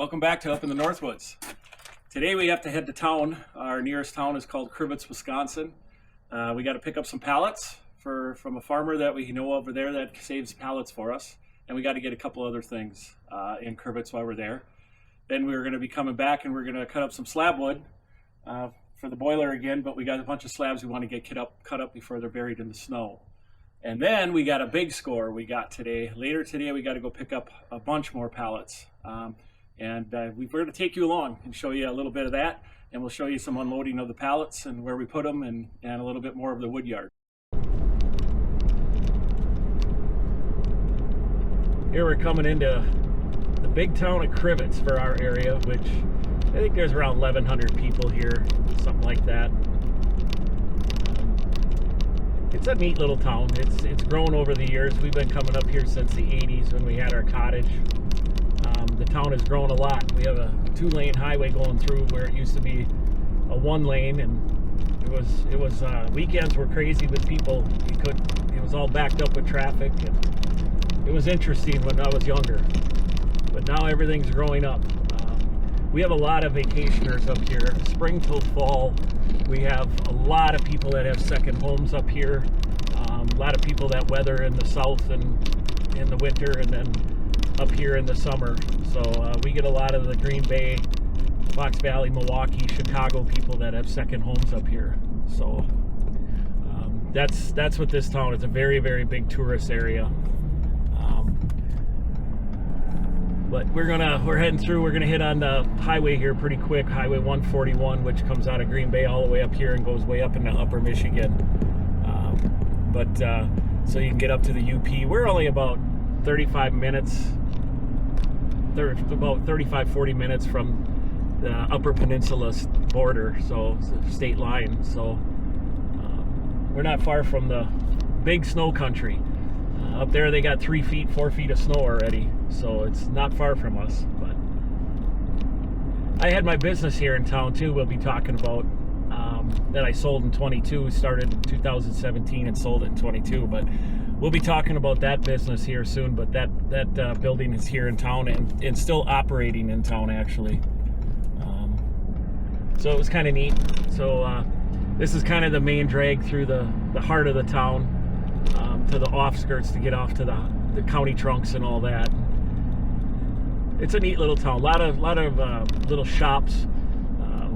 Welcome back to Up in the Northwoods. Today we have to head to town. Our nearest town is called Crivitz, Wisconsin. We got to pick up some pallets from a farmer that we know over there that saves pallets for us. And we got to get a couple other things in Crivitz while we're there. Then we're going to be coming back and we're going to cut up some slab wood for the boiler again, but we got a bunch of slabs we want to get cut up before they're buried in the snow. And then we got a big score we got today. Later today we got to go pick up a bunch more pallets. We're going to take you along and show you a little bit of that, and we'll show you some unloading of the pallets and where we put them, and a little bit more of the wood yard. Here we're coming into the big town of Crivitz for our area, which I think there's around 1,100 people here, something like that. It's a neat little town. It's grown over the years. We've been coming up here since the 80s when we had our cottage. The town has grown a lot. We have a 2-lane highway going through where it used to be a 1-lane, and it was weekends were crazy with people. It was all backed up with traffic, and it was interesting when I was younger. But now everything's growing up. We have a lot of vacationers up here, spring till fall. We have a lot of people that have second homes up here. A lot of people that weather in the south and in the winter, and then up here in the summer. So we get a lot of the Green Bay, Fox Valley, Milwaukee, Chicago people that have second homes up here. So that's what this town is. A very, very big tourist area. But we're heading through. We're gonna hit on the highway here pretty quick, Highway 141, which comes out of Green Bay all the way up here and goes way up into Upper Michigan. So you can get up to the UP. We're only about 35 minutes. They're about 35-40 minutes from the Upper Peninsula border, so state line. So we're not far from the big snow country. Up there they got 3 feet, 4 feet of snow already, so it's not far from us. But I had my business here in town too. We'll be talking about that I sold in 22. Started in 2017 and sold it in 22. But we'll be talking about that business here soon. But that building is here in town and still operating in town actually. So it was kind of neat. So this is kind of the main drag through the heart of the town. To the offskirts to get off to the county trunks and all that. It's a neat little town. A lot of little shops,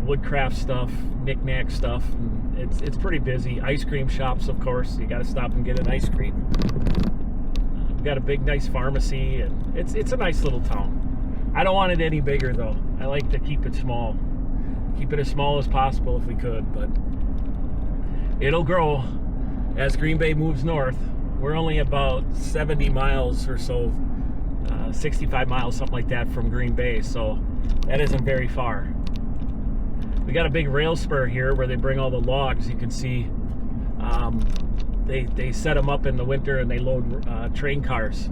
woodcraft stuff, knick-knack stuff. And it's pretty busy. Ice cream shops, of course. You got to stop and get an ice cream. We've got a big, nice pharmacy, and it's a nice little town. I don't want it any bigger though. I like to keep it small. Keep it as small as possible if we could, but it'll grow as Green Bay moves north. We're only about 70 miles or so, 65 miles, something like that, from Green Bay, so that isn't very far. We got a big rail spur here where they bring all the logs. You can see they set them up in the winter and they load train cars.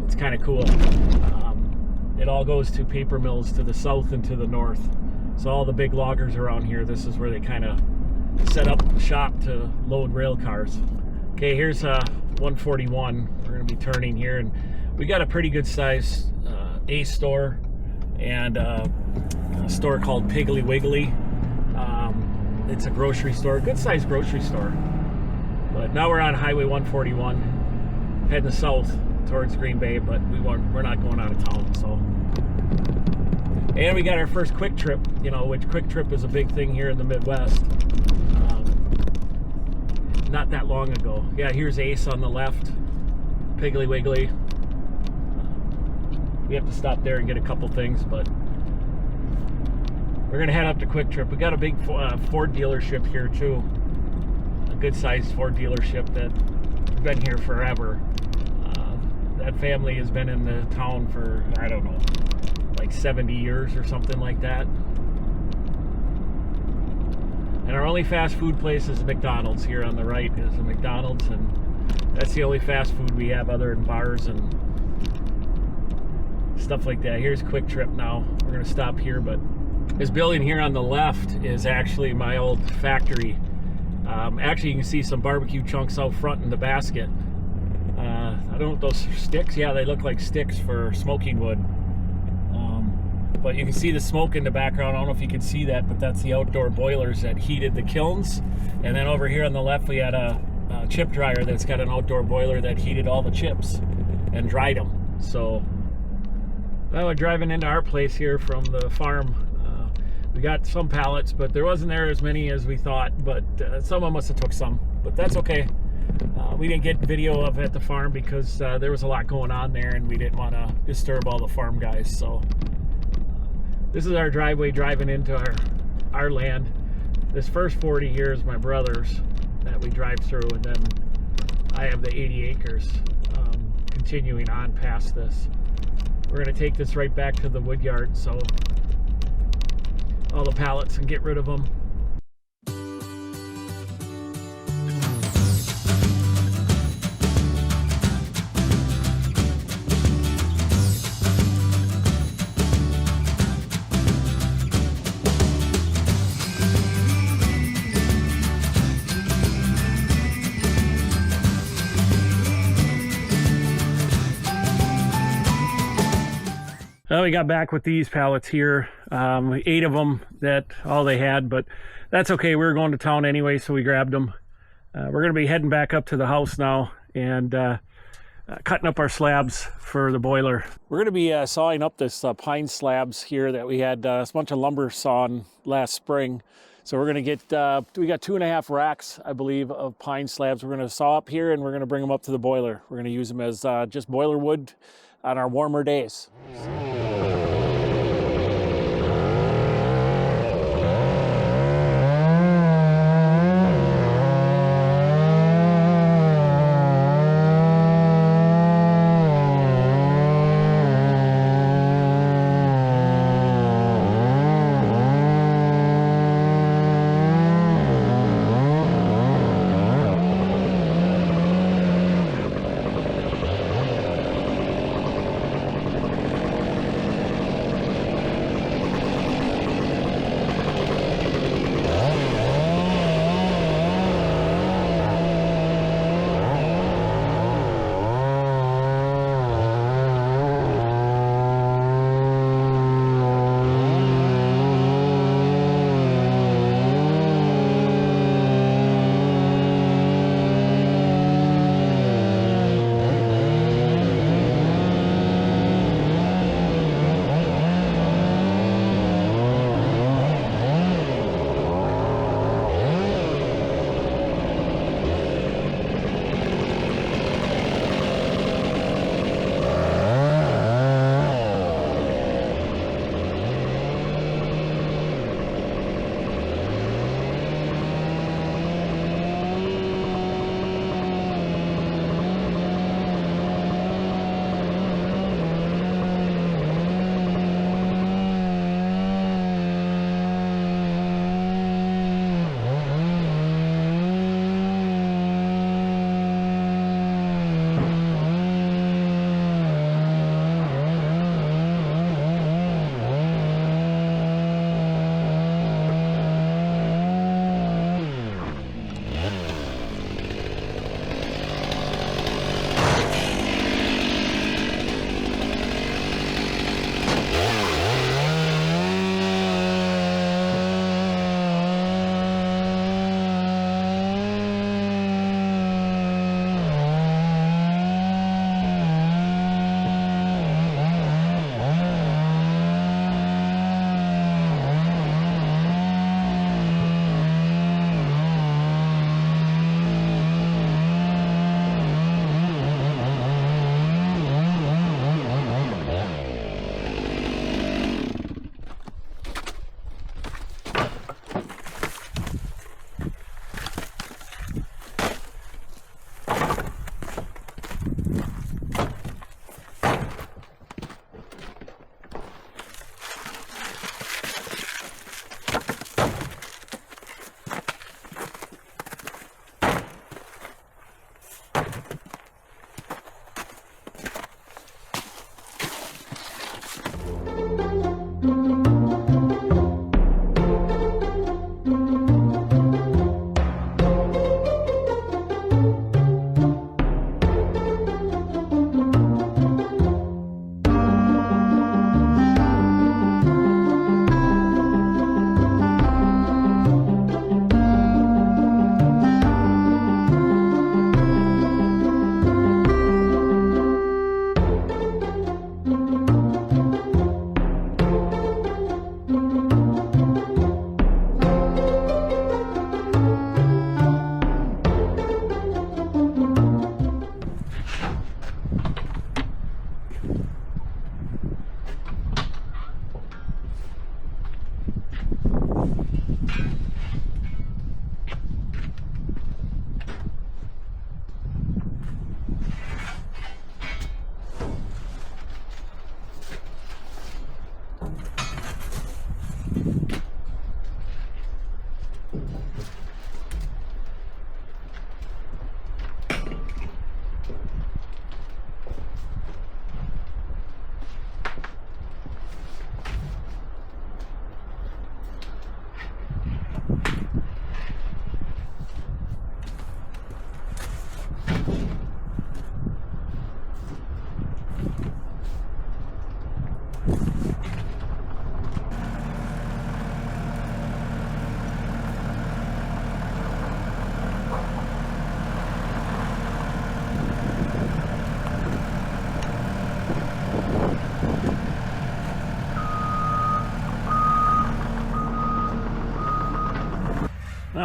It's kind of cool. It all goes to paper mills to the south and to the north. So all the big loggers around here, this is where they kind of set up shop to load rail cars. Okay, here's 141. We're going to be turning here, and we got a pretty good size Ace store and a store called Piggly Wiggly. It's a grocery store, good sized grocery store. But now we're on Highway 141, heading south towards Green Bay, but we're not going out of town. So, and we got our first Quick Trip, which Quick Trip is a big thing here in the Midwest. Not that long ago. Yeah, here's Ace on the left, Piggly Wiggly. We have to stop there and get a couple things, but we're gonna head up to Quick Trip. We got a big Ford dealership here too, a good sized Ford dealership that's been here forever. That family has been in the town for, I don't know, like 70 years or something like that. And our only fast food place is McDonald's. Here on the right is a McDonald's, and that's the only fast food we have other than bars and stuff like that. Here's Quick Trip now. We're going to stop here, but this building here on the left is actually my old factory. Actually, you can see some barbecue chunks out front in the basket. I don't know if those are sticks. Yeah, they look like sticks for smoking wood. But you can see the smoke in the background. I don't know if you can see that, but that's the outdoor boilers that heated the kilns. And then over here on the left, we had a chip dryer that's got an outdoor boiler that heated all the chips and dried them. So, well, we're driving into our place here from the farm. We got some pallets, but there wasn't there as many as we thought. But someone must have took some, but that's okay. We didn't get video of it at the farm because there was a lot going on there, and we didn't want to disturb all the farm guys. So this is our driveway driving into our land. This first 40 years, my brother's that we drive through, and then I have the 80 acres continuing on past this. We're going to take this right back to the wood yard, so all the pallets, and get rid of them. Well, we got back with these pallets here. 8 of them, that all they had, but that's okay. We were going to town anyway, so we grabbed them. We're going to be heading back up to the house now and cutting up our slabs for the boiler. We're going to be sawing up this pine slabs here that we had a bunch of lumber sawn last spring. So we're going to get, we got 2.5 racks, I believe, of pine slabs. We're going to saw up here and we're going to bring them up to the boiler. We're going to use them as just boiler wood on our warmer days.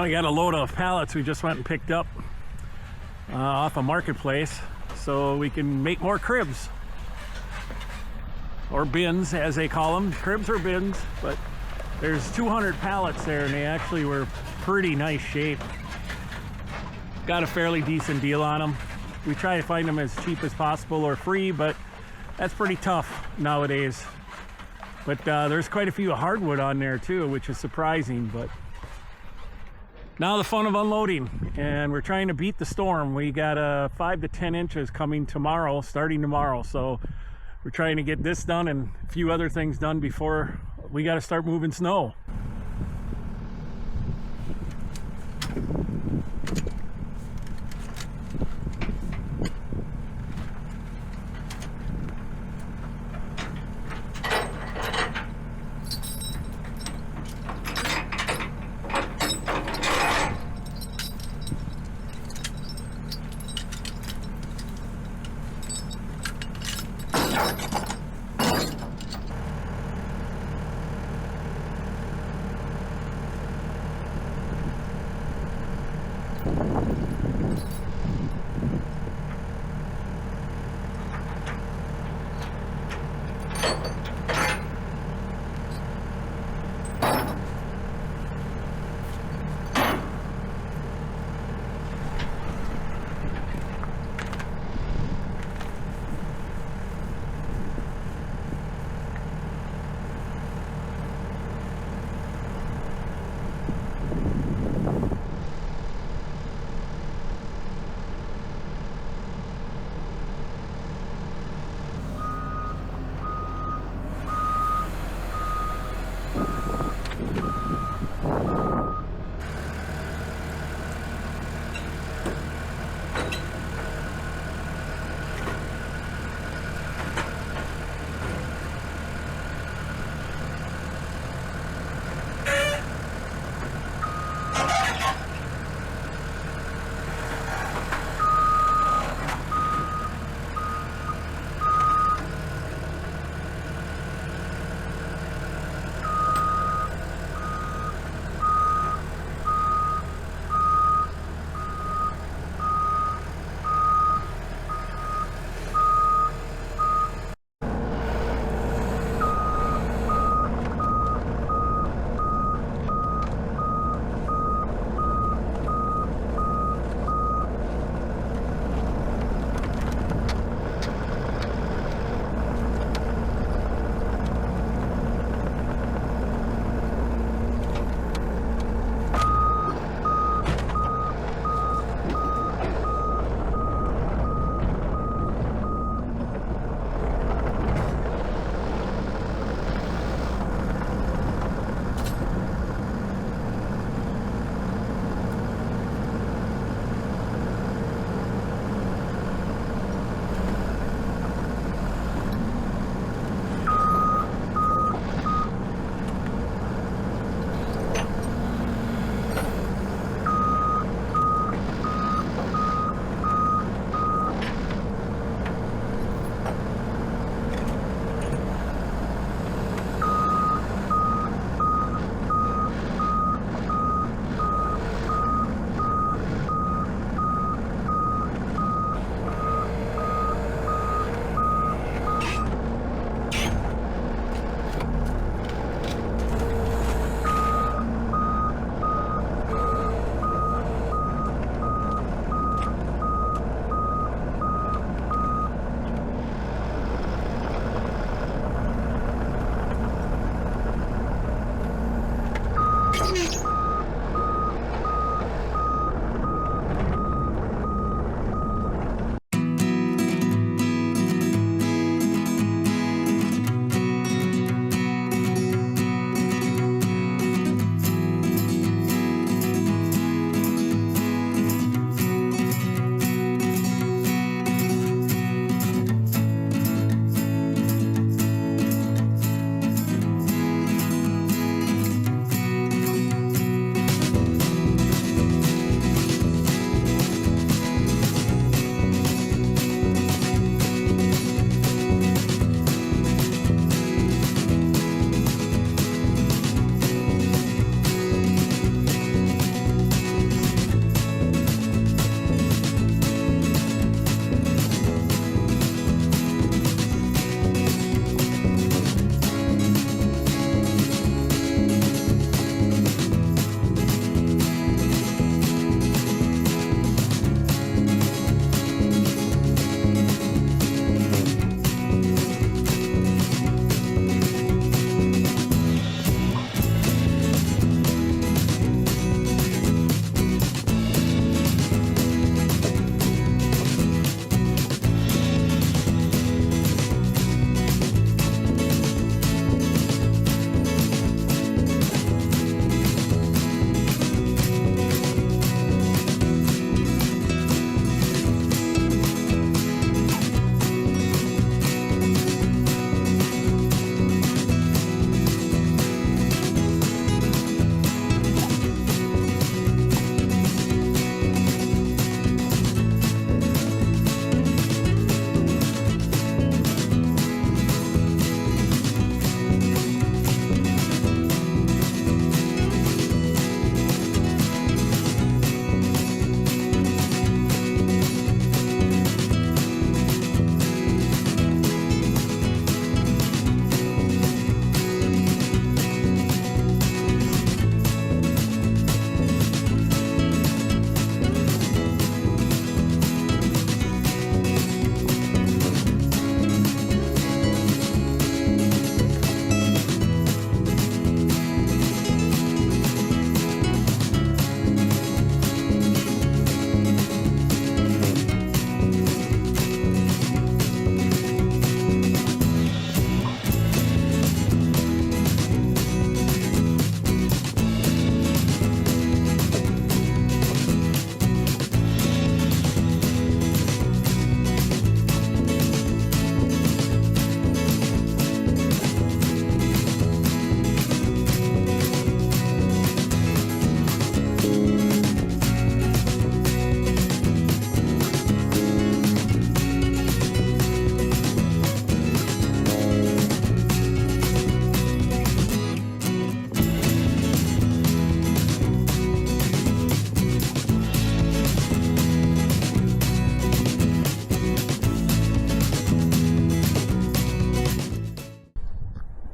we got a load of pallets we just went and picked up off a marketplace, so we can make more cribs, or bins as they call them, cribs or bins. But there's 200 pallets there, and they actually were pretty nice shape. Got a fairly decent deal on them. We try to find them as cheap as possible or free, but that's pretty tough nowadays. But there's quite a few hardwood on there too, which is surprising. But now the fun of unloading, and we're trying to beat the storm. We got 5 to 10 inches coming tomorrow, starting tomorrow. So we're trying to get this done and a few other things done before we got to start moving snow.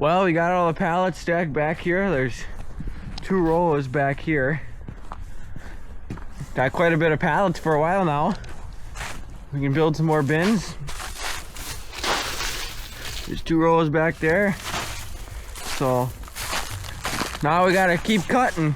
Well, we got all the pallets stacked back here. There's 2 rows back here. Got quite a bit of pallets for a while now. We can build some more bins. There's 2 rows back there. So now we gotta keep cutting.